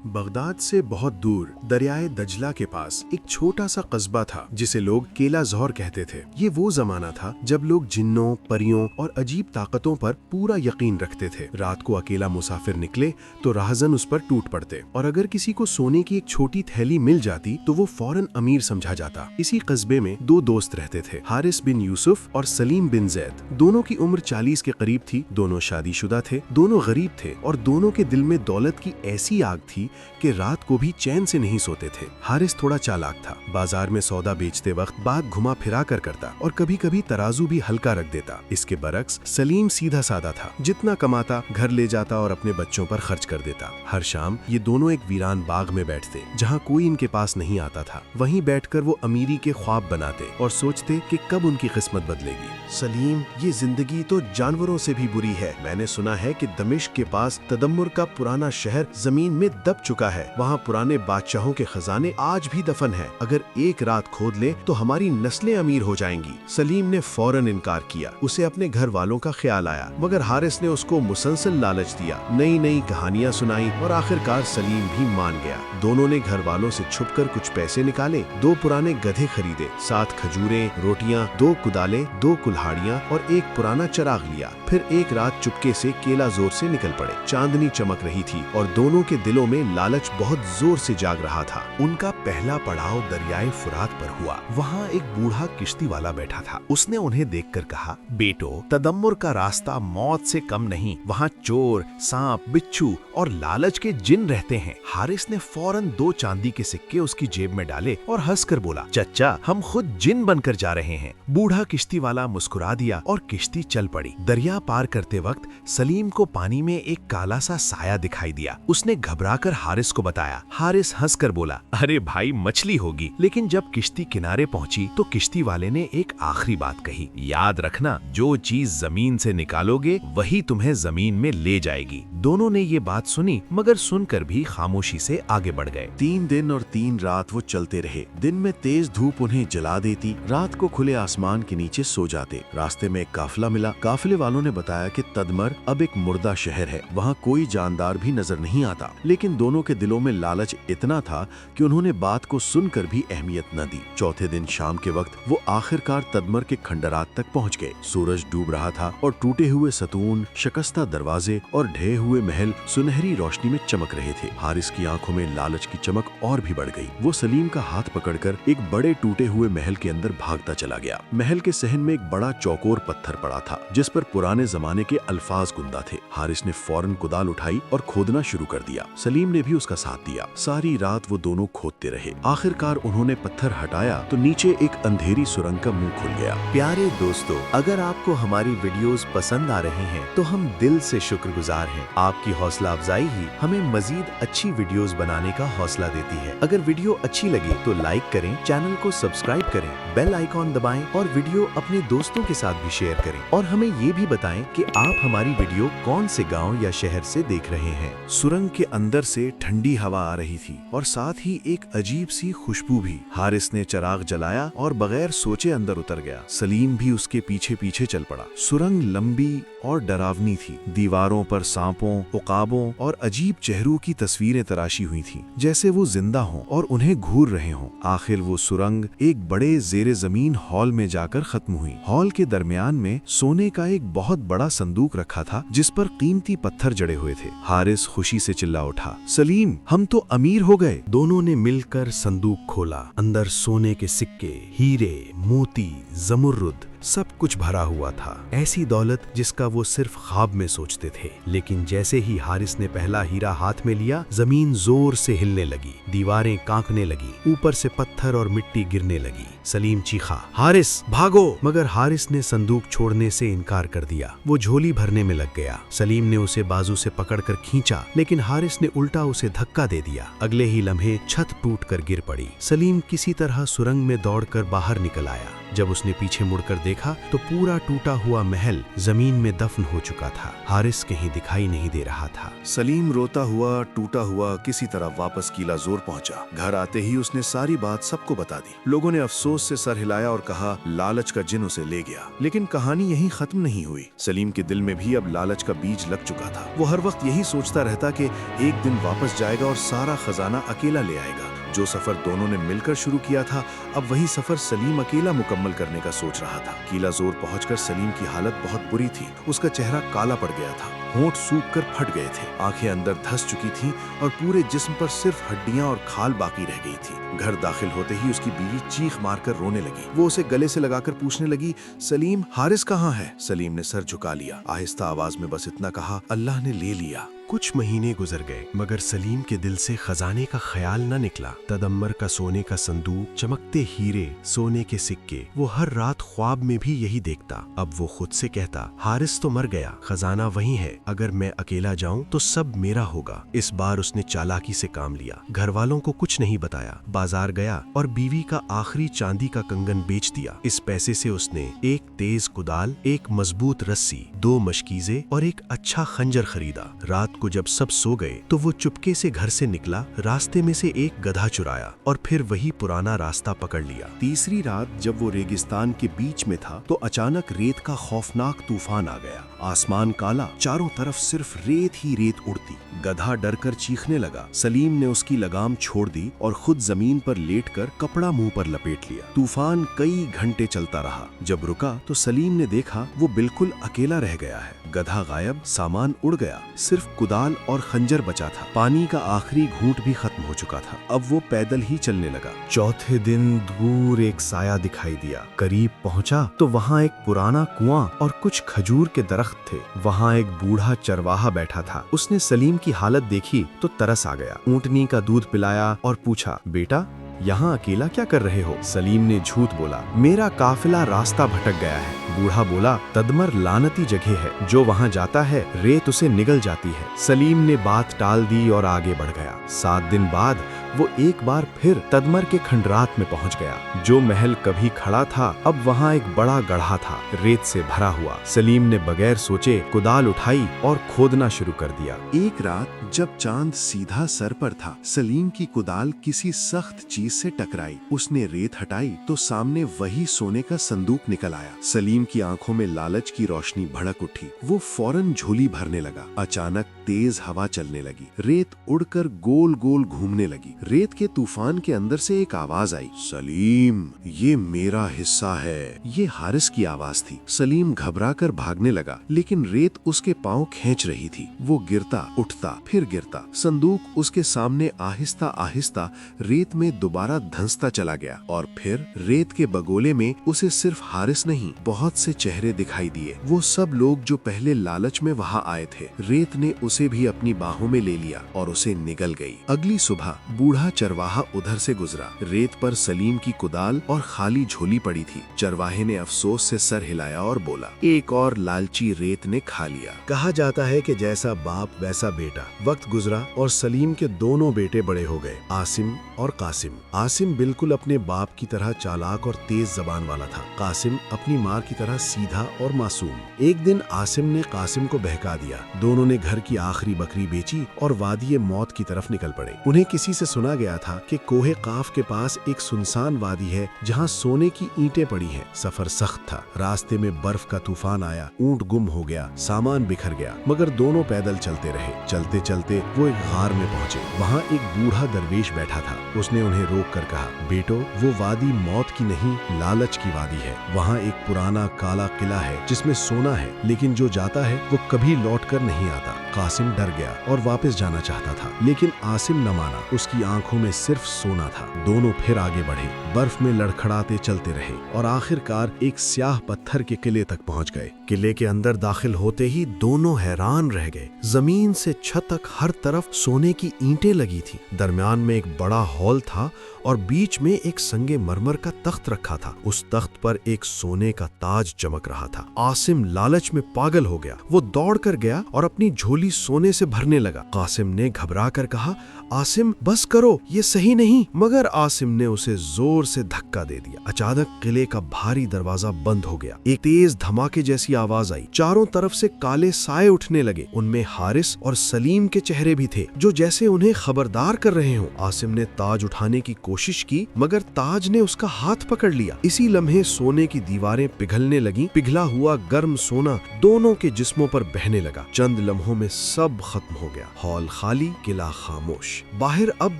Baghdad से बहुत दूर दरियाए दजला के पास एक छोटा सा कस्बा था जिसे लोग केला ज़ोहर कहते थे। ये वो जमाना था जब लोग जिन्नों, परियों और अजीब ताकतों पर पूरा यकीन रखते थे। रात को अकेला मुसाफिर निकले तो राहजन उस पर टूट पड़ते और अगर किसी को सोने की एक छोटी थैली मिल जाती तो वो फौरन अमीर समझा जाता। इसी कस्बे में दो दोस्त रहते थे, हारिस बिन यूसुफ और सलीम बिन जैद। दोनों की उम्र 40 के करीब थी। दोनों शादीशुदा थे, दोनों गरीब थे और दोनों के दिल में दौलत की ऐसी आग थी कि रात को भी चैन से नहीं सोते थे। हारिस थोड़ा चालाक था। बाजार में सौदा बेचते वक्त बात घुमा फिरा कर करता और कभी कभी तराजू भी हल्का रख देता। इसके बरक्स सलीम सीधा साधा था। जितना कमाता घर ले जाता और अपने बच्चों पर खर्च कर देता। हर शाम ये दोनों एक वीरान बाग में बैठते जहाँ कोई इनके पास नहीं आता था। वहीं बैठकर वो अमीरी के ख्वाब बनाते और सोचते कि कब उनकी किस्मत बदलेगी। सलीम, ये जिंदगी तो जानवरों से भी बुरी है। मैंने सुना है कि दमिश्क के पास तदम्मुर का पुराना शहर जमीन में दब चुका है। वहाँ पुराने बादशाहों के खजाने आज भी दफन हैं। अगर एक रात खोद ले तो हमारी नस्लें अमीर हो जाएंगी। सलीम ने फौरन इनकार किया। उसे अपने घर वालों का ख्याल आया, मगर हारिस ने उसको मुसलसल लालच दिया, नई नई कहानियां सुनाई और आखिरकार सलीम भी मान गया। दोनों ने घर वालों से छुपकर कुछ पैसे निकाले, 2 पुराने गधे खरीदे, 7 खजूरें, रोटियां, 2 कुदाले, 2 कुल्हाड़ियां और एक पुराना चिराग लिया। फिर एक रात चुपके से केला जोर से निकल पड़े। चांदनी चमक रही थी और दोनों के दिलों में लालच बहुत जोर से जाग रहा था। उनका पहला पड़ाव दरियाए फुरात पर हुआ। वहाँ एक बूढ़ा किश्ती वाला बैठा था। उसने उन्हें देखकर कहा, बेटो, तदम्मुर का रास्ता मौत से कम नहीं। वहाँ चोर, सांप, बिच्छू और लालच के जिन रहते हैं। हारिस ने फौरन 2 चांदी के सिक्के उसकी जेब में डाले और हंसकर बोला, चच्चा, हम खुद जिन बनकर जा रहे हैं। बूढ़ा किश्ती वाला मुस्कुरा दिया और किश्ती चल पड़ी। दरिया पार करते वक्त सलीम को पानी में एक काला सा साया दिखाई दिया। उसने घबराकर हारिस को बताया। हारिस हंसकर बोला, अरे भाई, मछली होगी। लेकिन जब किश्ती किनारे पहुंची तो किश्ती वाले ने एक आखिरी बात कही, याद रखना, जो चीज जमीन से निकालोगे वही तुम्हें जमीन में ले जाएगी। दोनों ने ये बात सुनी, मगर सुनकर भी खामोशी से आगे बढ़ गए। 3 दिन और 3 रात वो चलते रहे। दिन में तेज धूप उन्हें जला देती, रात को खुले आसमान के नीचे सो जाते। रास्ते में एक काफिला मिला। काफिले वालों ने बताया कि तदमर अब एक मुर्दा शहर है, वहाँ कोई जानदार भी नजर नहीं आता। लेकिन दोनों के दिलों में लालच इतना था कि उन्होंने बात को सुनकर भी अहमियत न दी। चौथे दिन शाम के वक्त वो आखिरकार तदमर के खंडरात तक पहुंच गए। सूरज डूब रहा था और टूटे हुए सतून, शिकस्ता दरवाजे और ढहे हुए महल सुनहरी रोशनी में चमक रहे थे। हारिस की आंखों में लालच की चमक और भी बढ़ गई। वो सलीम का हाथ पकड़कर एक बड़े टूटे हुए महल के अंदर भागता चला गया। महल के सहन में एक बड़ा चौकोर पत्थर पड़ा था जिस पर पुराने जमाने के अल्फाज गुंदा थे। हारिस ने फौरन कुदाल उठाई और खोदना शुरू कर दिया। सलीम ने भी उसका साथ दिया। सारी रात वो दोनों खोदते रहे। आखिरकार उन्होंने पत्थर हटाया तो नीचे एक अंधेरी सुरंग का मुंह खुल गया। प्यारे दोस्तों, अगर आपको हमारी वीडियोस पसंद आ रही हैं तो हम दिल से शुक्रगुजार हैं। आपकी हौसला अफजाई ही हमें मजीद अच्छी वीडियोस बनाने का हौसला देती है। अगर वीडियो अच्छी लगी तो लाइक करें, चैनल को सब्सक्राइब करें, बेल आइकॉन दबाएं और वीडियो अपने दोस्तों के साथ भी शेयर करें। और हमें ये भी बताएं कि आप हमारी वीडियो कौन से गाँव या शहर से देख रहे हैं। सुरंग के अंदर से ठंडी हवा आ रही थी और साथ ही एक अजीब सी खुशबू भी। हारिस ने चिराग जलाया और बगैर सोचे अंदर उतर गया। सलीम भी उसके पीछे पीछे चल पड़ा। सुरंग लंबी और डरावनी थी। दीवारों पर सांपों, उकाबों और अजीब चेहरों की तस्वीरें तराशी हुई थीं, जैसे वो जिंदा हों और उन्हें घूर रहे हों। आखिर वो सुरंग एक बड़े जेरे जमीन हॉल में जाकर खत्म हुई। हॉल के दरमियान में सोने का एक बहुत बड़ा संदूक रखा था जिस पर कीमती पत्थर जड़े हुए थे। हारिस खुशी से चिल्ला उठा, सलीम, हम तो अमीर हो गए। दोनों ने मिलकर संदूक खोला। अंदर सोने के सिक्के, हीरे, मोती, जमुर्रुद सब कुछ भरा हुआ था। ऐसी दौलत जिसका वो सिर्फ ख्वाब में सोचते थे। लेकिन जैसे ही हारिस ने पहला हीरा हाथ में लिया, जमीन जोर से हिलने लगी, दीवारें कांपने लगी, ऊपर से पत्थर और मिट्टी गिरने लगी। सलीम चीखा, हारिस भागो! मगर हारिस ने संदूक छोड़ने से इनकार कर दिया। वो झोली भरने में लग गया। सलीम ने उसे बाजू से पकड़कर खींचा, लेकिन हारिस ने उल्टा उसे धक्का दे दिया। अगले ही लम्हे छत टूटकर गिर पड़ी। सलीम किसी तरह सुरंग में दौड़कर बाहर निकल आया। जब उसने पीछे मुड़कर देखा तो पूरा टूटा हुआ महल जमीन में दफन हो चुका था। हारिस कहीं दिखाई नहीं दे रहा था। सलीम रोता हुआ टूटा हुआ किसी तरह वापस किला जोर पहुंचा। घर आते ही उसने सारी बात सबको बता दी। लोगों ने अफसोस से सर हिलाया और कहा लालच का जिन उसे ले गया। लेकिन कहानी यहीं खत्म नहीं हुई। सलीम के दिल में भी अब लालच का बीज लग चुका था। वो हर वक्त यही सोचता रहता कि एक दिन वापस जाएगा और सारा खजाना अकेला ले आएगा। जो सफर दोनों ने मिलकर शुरू किया था, अब वही सफर सलीम अकेला मुकम्मल करने का सोच रहा था। किला जोर पहुंचकर सलीम की हालत बहुत बुरी थी। उसका चेहरा काला पड़ गया था, होंठ सूख कर फट गए थे, आंखें अंदर धंस चुकी थीं और पूरे जिस्म पर सिर्फ हड्डियां और खाल बाकी रह गई थी। घर दाखिल होते ही उसकी बीवी चीख मारकर रोने लगी। वो उसे गले से लगाकर पूछने लगी, सलीम, हारिस कहाँ है? सलीम ने सर झुका लिया। आहिस्ता आवाज में बस इतना कहा, अल्लाह ने ले लिया। कुछ महीने गुजर गए मगर सलीम के दिल से खजाने का ख्याल न निकला। तदम्मर का सोने का संदूक, चमकते हीरे, सोने के सिक्के, वो हर रात ख्वाब में भी यही देखता। अब वो खुद से कहता, हारिस तो मर गया, खजाना वही है, अगर मैं अकेला जाऊं तो सब मेरा होगा। इस बार उसने चालाकी से काम लिया। घर वालों को कुछ नहीं बताया। बाजार गया और बीवी का आखिरी चांदी का कंगन बेच दिया। इस पैसे से उसने एक तेज कुदाल, एक मजबूत रस्सी, 2 मशकीजे और एक अच्छा खंजर खरीदा। रात को जब सब सो गए तो वो चुपके से घर से निकला। रास्ते में से एक गधा चुराया और फिर वही पुराना रास्ता पकड़ लिया। तीसरी रात जब वो रेगिस्तान के बीच में था तो अचानक रेत का खौफनाक तूफान आ गया। आसमान काला, चारों तरफ सिर्फ रेत ही रेत उड़ती। गधा डरकर चीखने लगा। सलीम ने उसकी लगाम छोड़ दी और खुद जमीन पर लेटकर कपड़ा मुंह पर लपेट लिया। तूफान कई घंटे चलता रहा। जब रुका तो सलीम ने देखा वो बिल्कुल अकेला रह गया है। गधा गायब, सामान उड़ गया, सिर्फ कुदाल और खंजर बचा था। पानी का आखिरी घूंट भी खत्म हो चुका था। अब वो पैदल ही चलने लगा। चौथे दिन दूर एक साया दिखाई दिया। करीब पहुंचा तो वहां एक पुराना कुआं और कुछ खजूर के दरख्त थे। वहां एक बूढ़ा चरवाहा बैठा था। उसने सलीम की हालत देखी तो तरस आ गया। ऊंटनी का दूध पिलाया और पूछा, बेटा, यहाँ अकेला क्या कर रहे हो? सलीम ने झूठ बोला, मेरा काफिला रास्ता भटक गया है। बूढ़ा बोला, तदमर लानती जगह है, जो वहाँ जाता है रेत उसे निगल जाती है। सलीम ने बात टाल दी और आगे बढ़ गया। 7 दिन बाद वो एक बार फिर तदमर के खंडरात में पहुंच गया। जो महल कभी खड़ा था अब वहाँ एक बड़ा गड्ढा था, रेत से भरा हुआ। सलीम ने बगैर सोचे कुदाल उठाई और खोदना शुरू कर दिया। एक रात जब चांद सीधा सर पर था, सलीम की कुदाल किसी सख्त चीज से टकराई। उसने रेत हटाई तो सामने वही सोने का संदूक निकल आया। सलीम की आंखों में लालच की रोशनी भड़क उठी। वो फौरन झोली भरने लगा। अचानक तेज हवा चलने लगी। रेत उड़कर गोल गोल घूमने लगी। रेत के तूफान के अंदर से एक आवाज आई, सलीम, ये मेरा हिस्सा है। ये हारिस की आवाज थी। सलीम घबरा कर भागने लगा, लेकिन रेत उसके पांव खींच रही थी। वो गिरता, उठता, फिर गिरता। संदूक उसके सामने आहिस्ता आहिस्ता रेत में दोबारा धंसता चला गया और फिर रेत के बगोले में उसे सिर्फ हारिस नहीं, बहुत से चेहरे दिखाई दिए। वो सब लोग जो पहले लालच में वहां आए थे। रेत ने उसे भी अपनी बाहों में ले लिया और उसे निगल गई। अगली सुबह बूढ़ा चरवाहा उधर से गुजरा। रेत पर सलीम की कुदाल और खाली झोली पड़ी थी। चरवाहे ने अफसोस से सर हिलाया और बोला, एक और लालची रेत ने खा लिया। कहा जाता है कि जैसा बाप वैसा बेटा। वक्त गुजरा और सलीम के दोनों बेटे बड़े हो गए, आसिम और कासिम। आसिम बिल्कुल अपने बाप की तरह चालाक और तेज जबान वाला था। कासिम अपनी माँ की तरह सीधा और मासूम। एक दिन आसिम ने कासिम को बहका दिया। दोनों ने घर की आखिरी बकरी बेची और वादी मौत की तरफ निकल पड़े। उन्हें किसी से सुना गया था कि कोहे काफ के पास एक सुनसान वादी है जहाँ सोने की ईंटें पड़ी हैं। सफर सख्त था। रास्ते में बर्फ का तूफान आया। ऊंट गुम हो गया, सामान बिखर गया, मगर दोनों पैदल चलते रहे। चलते चलते वो एक गार में पहुंचे। वहाँ एक बूढ़ा दरवेश बैठा था। उसने उन्हें रोक कर कहा, बेटो, वो वादी मौत की नहीं, लालच की वादी है। वहाँ एक पुराना काला किला है जिसमें सोना है, लेकिन जो जाता है वो कभी लौट कर नहीं आता। कासिम डर गया और वापस जाना चाहता था, लेकिन आसिम न माना। उसकी आंखों में सिर्फ सोना था। दोनों फिर आगे बढ़े, बर्फ में लड़खड़ाते चलते रहे और आखिरकार एक स्याह पत्थर के किले तक पहुंच गए। किले के अंदर दाखिल होते ही दोनों हैरान रह गए। जमीन से छत तक हर तरफ सोने की ईंटें लगी थी। दरमियान में एक बड़ा हॉल था और बीच में एक संगे मरमर का तख्त रखा था। उस तख्त पर एक सोने का ताज चमक रहा था। आसिम लालच में पागल हो गया। वो दौड़ कर गया और अपनी झोली सोने से भरने लगा। कासिम ने घबरा कर कहा, आसिम बस करो, ये सही नहीं। मगर आसिम ने उसे जोर से धक्का दे दिया। अचानक किले का भारी दरवाजा बंद हो गया। एक तेज धमाके जैसी आवाज आई। चारों तरफ से काले साए उठने लगे। उनमें हारिस और सलीम के चेहरे भी थे, जो जैसे उन्हें खबरदार कर रहे हों। आसिम ने ताज उठाने की कोशिश की, मगर ताज ने उसका हाथ पकड़ लिया। इसी लम्हे सोने की दीवारें पिघलने लगीं। पिघला हुआ गर्म सोना दोनों के जिस्मों पर बहने लगा। चंद लम्हों में सब खत्म हो गया। हॉल खाली, किला खामोश। बाहर अब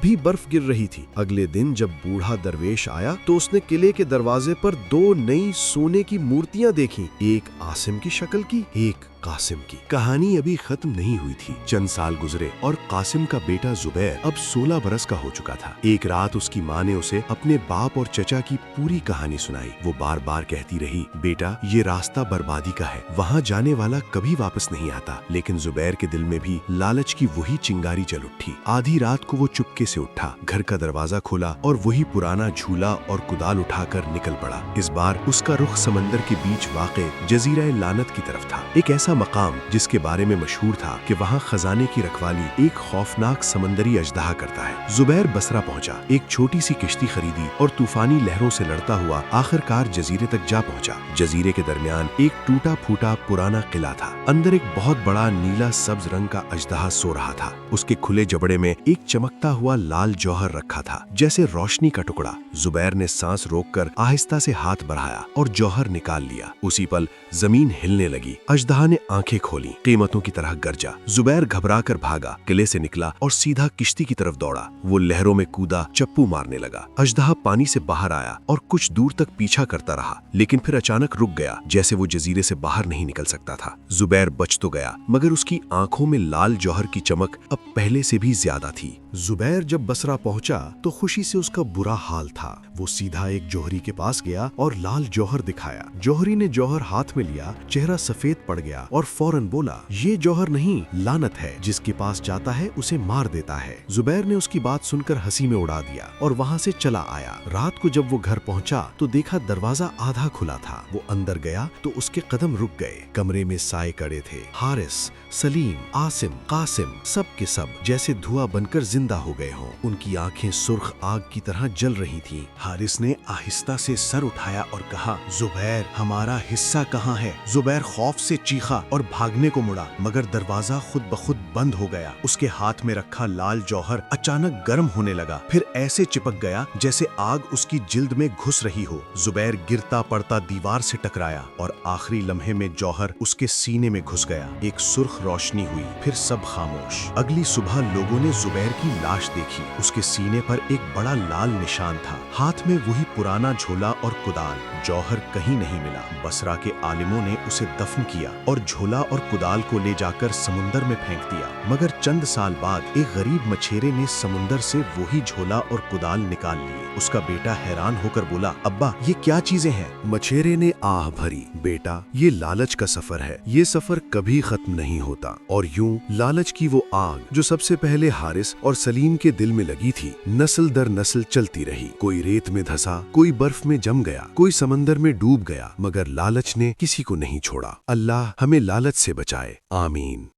भी बर्फ गिर रही थी। अगले दिन जब बूढ़ा दरवेश आया तो उसने किले के दरवाजे पर 2 नई सोने की मूर्तियां देखी, एक आसिम की शक्ल की, एक कासिम की। कहानी अभी खत्म नहीं हुई थी। चंद साल गुजरे और कासिम का बेटा जुबैर अब 16 बरस का हो चुका था। एक रात उसकी माँ ने उसे अपने बाप और चचा की पूरी कहानी सुनाई। वो बार बार कहती रही, बेटा ये रास्ता बर्बादी का है, वहाँ जाने वाला कभी वापस नहीं आता। लेकिन जुबैर के दिल में भी लालच की वही चिंगारी जल उठी। आधी रात को वो चुपके से उठा, घर का दरवाजा खोला और वही पुराना झूला और कुदाल उठाकर निकल पड़ा। इस बार उसका रुख समंदर के बीच वाक़े जजीरा लानत की तरफ था। एक ऐसा मकाम जिसके बारे में मशहूर था कि वहाँ खजाने की रखवाली एक खौफनाक समंदरी अजदहा करता है। जुबैर बसरा पहुंचा, एक छोटी सी किश्ती खरीदी और तूफानी लहरों से लड़ता हुआ आखिरकार जजीरे तक जा पहुंचा। जजीरे के दरमियान एक टूटा फूटा पुराना किला था। अंदर एक बहुत बड़ा नीला सब्ज रंग का अजदहा सो रहा था। उसके खुले जबड़े में एक चमकता हुआ लाल जौहर रखा था, जैसे रोशनी का टुकड़ा। जुबैर ने सांस रोककर आहिस्ता से हाथ बढ़ाया और जौहर निकाल लिया। उसी पल जमीन हिलने लगी। अजदहा ने आंखें खोली, कीमतों की तरह गरजा। जुबैर घबराकर भागा, किले से निकला और सीधा किश्ती की तरफ दौड़ा। वो लहरों में कूदा, चप्पू मारने लगा। अजदहा पानी से बाहर आया और कुछ दूर तक पीछा करता रहा, लेकिन फिर अचानक रुक गया, जैसे वो जजीरे से बाहर नहीं निकल सकता था। जुबैर बच तो गया, मगर उसकी आंखों में लाल जौहर की चमक अब पहले से भी ज्यादा थी। जुबैर जब बसरा पहुंचा तो खुशी से उसका बुरा हाल था। वो सीधा एक जौहरी के पास गया और लाल जौहर दिखाया। जौहरी ने जौहर हाथ में लिया, चेहरा सफेद पड़ गया और फौरन बोला, ये जौहर नहीं, लानत है। जिसके पास जाता है उसे मार देता है। जुबैर ने उसकी बात सुनकर हंसी में उड़ा दिया और वहाँ से चला आया। रात को जब वो घर पहुंचा तो देखा दरवाजा आधा खुला था। वो अंदर गया तो उसके कदम रुक गए। कमरे में साए कड़े थे। हारिस, सलीम, आसिम, कासिम, सब के सब जैसे धुआं बनकर जिंदा हो गए हों। उनकी आंखें सुर्ख आग की तरह जल रही थीं। हारिस ने आहिस्ता से सर उठाया और कहा, जुबैर हमारा हिस्सा कहाँ है? जुबैर खौफ से चीखा और भागने को मुड़ा, मगर दरवाजा खुद ब खुद बंद हो गया। उसके हाथ में रखा लाल जौहर अचानक गर्म होने लगा, फिर ऐसे चिपक गया जैसे आग उसकी जिल्द में घुस रही हो। जुबैर गिरता पड़ता दीवार से टकराया और आखिरी लम्हे में जौहर उसके सीने में घुस गया। एक सुर्ख रोशनी हुई, फिर सब खामोश। अगली सुबह लोगों ने जुबैर की लाश देखी। उसके सीने पर एक बड़ा लाल निशान था, हाथ में वही पुराना झोला और कुदाल। जौहर कहीं नहीं मिला। बसरा के आलिमों ने उसे दफन किया और झोला और कुदाल को ले जाकर समुंदर में फेंक दिया। मगर चंद साल बाद एक गरीब मछेरे ने समुंदर से वही झोला और कुदाल निकाल लिए। उसका बेटा हैरान होकर बोला, अब्बा ये क्या चीजें हैं? मछेरे ने आह भरी, बेटा ये लालच का सफर है, ये सफर कभी खत्म नहीं होता। और यूं लालच की वो आग जो सबसे पहले हारिस और सलीम के दिल में लगी थी, नस्ल दर नस्ल चलती रही। कोई रेत में धंसा, कोई बर्फ में जम गया, कोई समंदर में डूब गया, मगर लालच ने किसी को नहीं छोड़ा। अल्लाह हमें लालच से बचाए, आमीन।